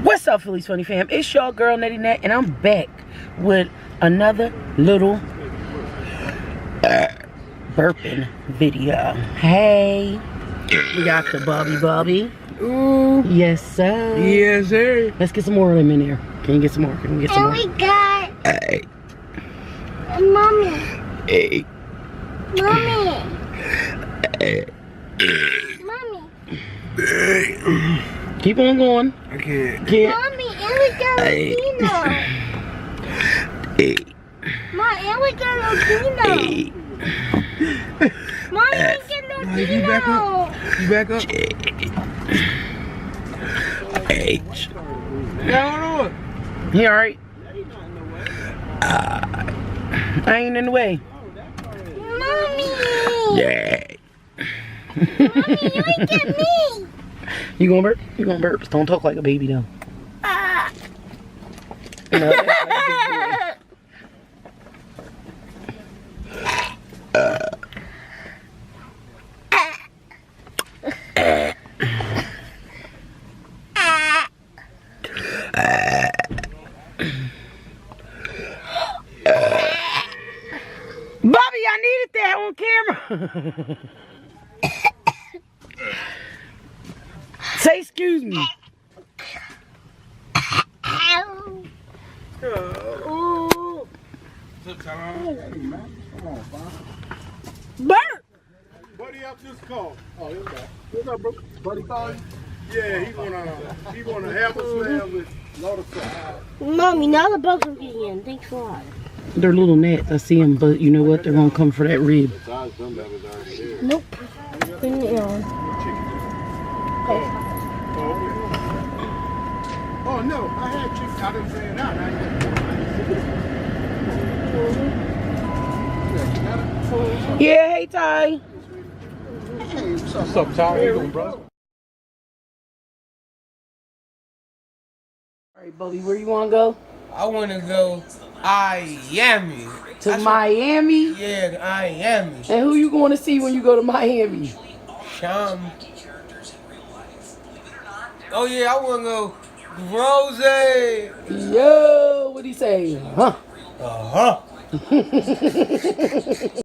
What's up, Philly's Funny Fam? It's your girl Netty and I'm back with another little burping video. Hey, we got the Bubby. Ooh, yes sir. Yes sir. Let's get some more of them in there. Can you get some more? Can we get some more? And we got Hey, mommy. hey, Mommy. hey. Mommy. Keep on going. I can't. Mommy, and we got Hey. Lildeano. Hey, Mom, and we got Lildeano. hey. Mommy, we got You back Lildeano. up? You back up? H. Yeah, He alright? I ain't in the way. Mommy. Yeah. Mommy, you ain't get me. You gonna burp? You gonna burp? Don't talk like a baby though. No, that's like a Bobby, I needed that on camera. Say excuse me. Burp! Buddy up just called. Oh, here's that. What's up, bro? Buddy calling? Yeah, he wanna have a slam with load of Mommy, now the bugs are getting in. Thanks a lot. They're little gnats. I see them, but you know what? They're gonna come for that rib. Nope. Bring it on. Oh no, I had chicken. I didn't say it out. Yeah, hey Ty. What's up, Ty? How you doing, bro? Alright, Bubby, where you wanna go? I want to go Ayyy. To Miami? Yeah, Ayyy. And who you going to see when you go to Miami? Sham. Oh yeah, I want to go Rose. Yo, what'd he say? Huh? Uh-huh.